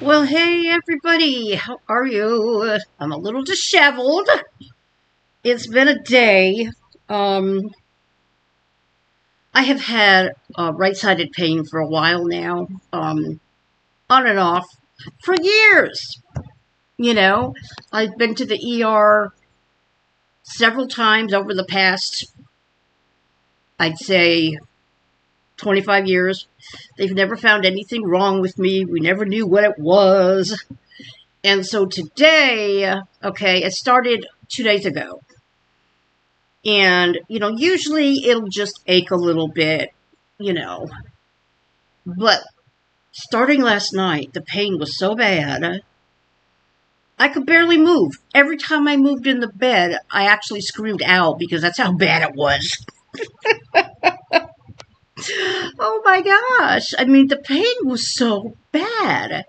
Well, hey everybody, how are you? I'm a little disheveled. It's been a day. Um, I have had right-sided pain for a while now, on and off for years. You know, I've been to the ER several times over the past, I'd say, 25 years. They've never found anything wrong with me. We never knew what it was. And so today, okay, it started 2 days ago. And, usually it'll just ache a little bit, you know. But starting last night, the pain was so bad, I could barely move. Every time I moved in the bed, I actually screamed out because that's how bad it was. Oh my gosh. I mean, the pain was so bad.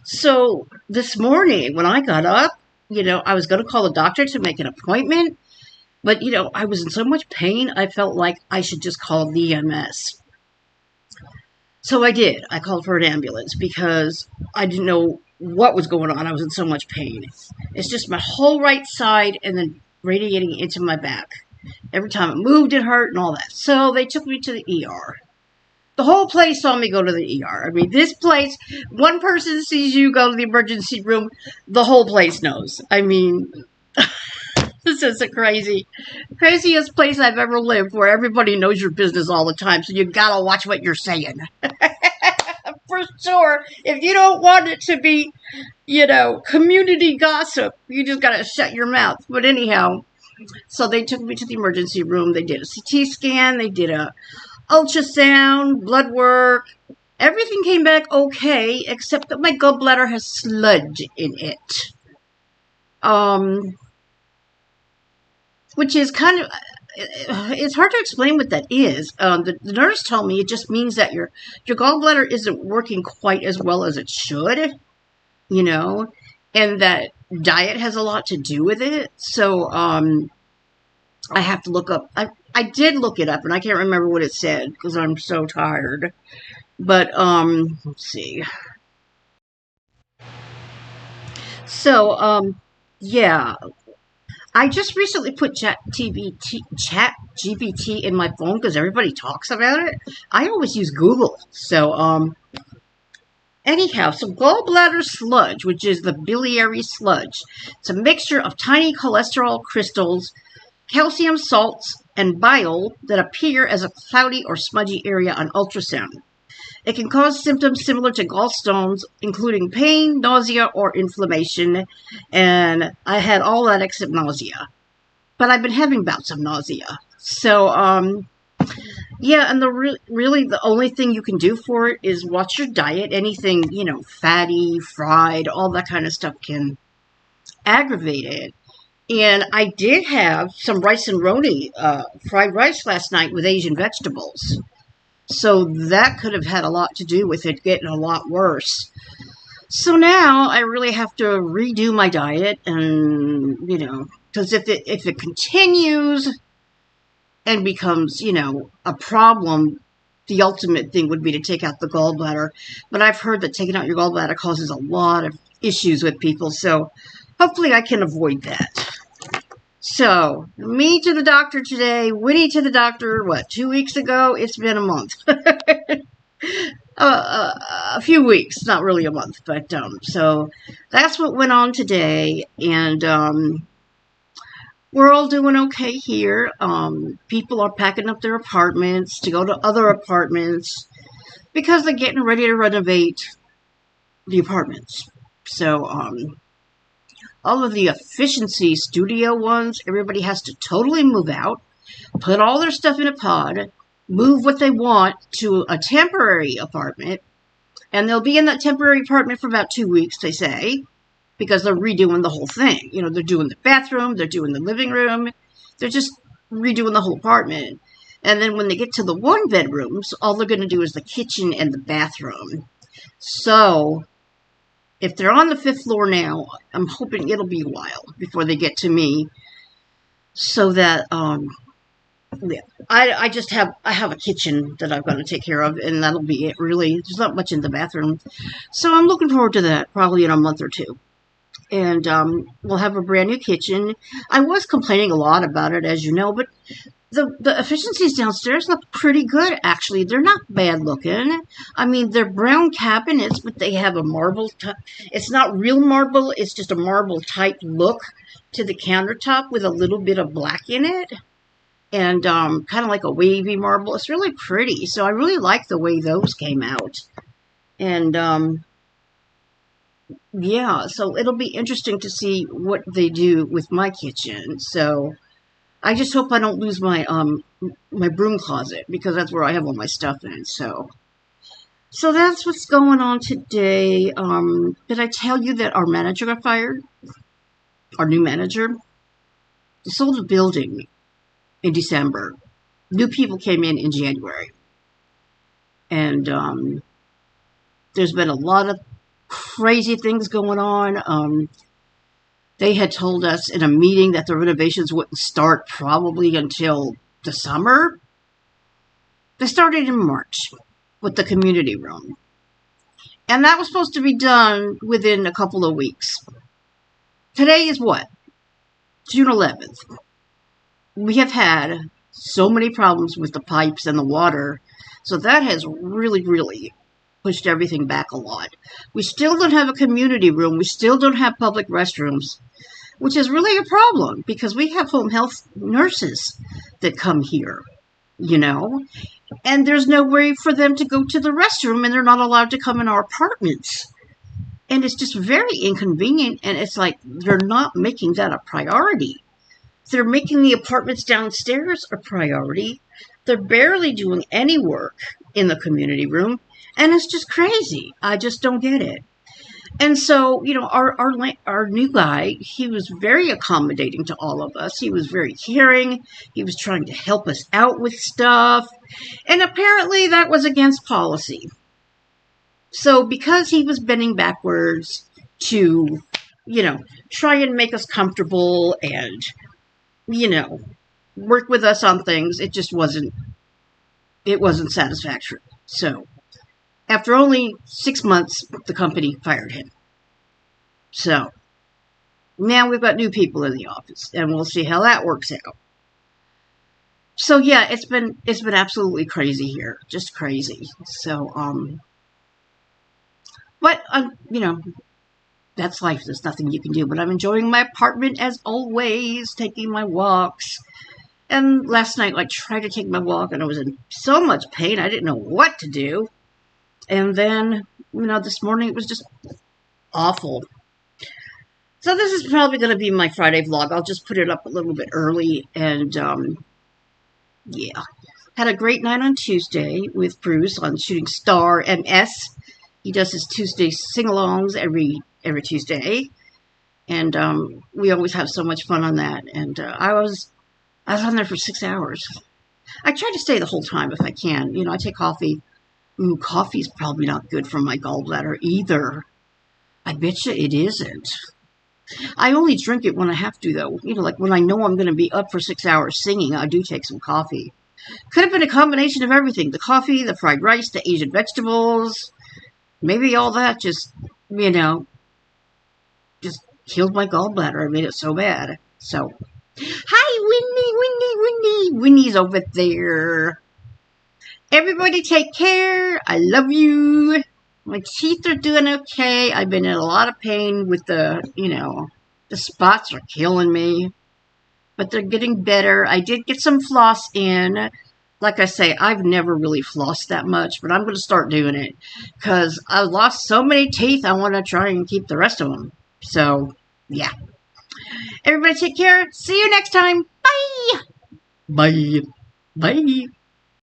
So this morning, when I got up, I was going to call the doctor to make an appointment. But, I was in so much pain, I felt like I should just call the EMS. So I did. I called for an ambulance because I didn't know what was going on. I was in so much pain. It's just my whole right side and then radiating into my back. Every time it moved, it hurt and all that. So they took me to the ER. The whole place saw me go to the ER. I mean, this place, one person sees you go to the emergency room, the whole place knows. I mean, this is the craziest place I've ever lived where everybody knows your business all the time. So you gotta watch what you're saying. For sure. If you don't want it to be, community gossip, you just gotta shut your mouth. But anyhow, so they took me to the emergency room. They did a CT scan. They did a ultrasound, blood work. Everything came back okay, except that my gallbladder has sludge in it. Um, which is kind of, it's hard to explain what that is. The nurse told me it just means that your gallbladder isn't working quite as well as it should, you know, and that diet has a lot to do with it. So I have to look up. I did look it up, and I can't remember what it said because I'm so tired. But let's see. So yeah, I just recently put Chat GPT in my phone because everybody talks about it. I always use Google. So anyhow, so gallbladder sludge, which is the biliary sludge, it's a mixture of tiny cholesterol crystals, calcium salts, and bile that appear as a cloudy or smudgy area on ultrasound. It can cause symptoms similar to gallstones, including pain, nausea, or inflammation. And I had all that except nausea. But I've been having bouts of nausea. So, yeah, and really the only thing you can do for it is watch your diet. Anything, fatty, fried, all that kind of stuff can aggravate it. And I did have some rice and roni, fried rice last night with Asian vegetables. So that could have had a lot to do with it getting a lot worse. So now I really have to redo my diet, and because if it continues and becomes a problem, the ultimate thing would be to take out the gallbladder. But I've heard that taking out your gallbladder causes a lot of issues with people, so hopefully I can avoid that. So, me to the doctor today, Winnie to the doctor, 2 weeks ago? It's been a month. A few weeks, not really a month, but so that's what went on today, and we're all doing okay here. People are packing up their apartments to go to other apartments because they're getting ready to renovate the apartments. So all of the efficiency studio ones, everybody has to totally move out, put all their stuff in a pod, move what they want to a temporary apartment, and they'll be in that temporary apartment for about 2 weeks, they say, because they're redoing the whole thing. They're doing the bathroom, they're doing the living room, they're just redoing the whole apartment. And then when they get to the one bedrooms, all they're going to do is the kitchen and the bathroom. So if they're on the 5th floor now, I'm hoping it'll be a while before they get to me, so that Yeah. I have a kitchen that I've got to take care of, and that'll be it. Really, there's not much in the bathroom, so I'm looking forward to that. Probably in a month or two, and we'll have a brand new kitchen. I was complaining a lot about it, as you know, but the efficiencies downstairs look pretty good. Actually, they're not bad looking. I mean, they're brown cabinets, but they have a marble. It's not real marble. It's just a marble type look to the countertop with a little bit of black in it and kind of like a wavy marble. It's really pretty. So I really like the way those came out. And yeah, so it'll be interesting to see what they do with my kitchen. So I just hope I don't lose my broom closet because that's where I have all my stuff in. So that's what's going on today. Did I tell you that our manager got fired? Our new manager? They sold the building in December. New people came in January. And there's been a lot of crazy things going on. They had told us in a meeting that the renovations wouldn't start probably until the summer. They started in March with the community room. And that was supposed to be done within a couple of weeks. Today is what? June 11th. We have had so many problems with the pipes and the water. So that has really, really pushed everything back a lot. We still don't have a community room. We still don't have public restrooms, which is really a problem because we have home health nurses that come here, you know, and there's no way for them to go to the restroom and they're not allowed to come in our apartments. And it's just very inconvenient. And it's like they're not making that a priority. They're making the apartments downstairs a priority. They're barely doing any work in the community room. And it's just crazy. I just don't get it. And so, you know, our new guy, he was very accommodating to all of us. He was very caring. He was trying to help us out with stuff. And apparently that was against policy. So because he was bending backwards to, you know, try and make us comfortable and, you know, work with us on things, it wasn't satisfactory. So after only 6 months, the company fired him. So now we've got new people in the office, and we'll see how that works out. So yeah, it's been absolutely crazy here, just crazy. So but you know, that's life. There's nothing you can do. But I'm enjoying my apartment as always, taking my walks. And last night I tried to take my walk, and I was in so much pain I didn't know what to do. And then, you know, this morning it was just awful. So this is probably going to be my Friday vlog. I'll just put it up a little bit early. And, yeah. Had a great night on Tuesday with Bruce on Shooting Star MS. He does his Tuesday sing-alongs every Tuesday. And we always have so much fun on that. And I was on there for 6 hours. I try to stay the whole time if I can. You know, I take coffee. Ooh, coffee's probably not good for my gallbladder either. I bet you it isn't. I only drink it when I have to, though. You know, like when I know I'm going to be up for 6 hours singing, I do take some coffee. Could have been a combination of everything. The coffee, the fried rice, the Asian vegetables. Maybe all that just, you know, just killed my gallbladder. I made it so bad. So, hi, Winnie. Winnie's over there. Everybody take care. I love you. My teeth are doing okay. I've been in a lot of pain with the, you know, the spots are killing me. But they're getting better. I did get some floss in. Like I say, I've never really flossed that much, but I'm going to start doing it. Because I lost so many teeth, I want to try and keep the rest of them. So, yeah. Everybody take care. See you next time. Bye. Bye. Bye.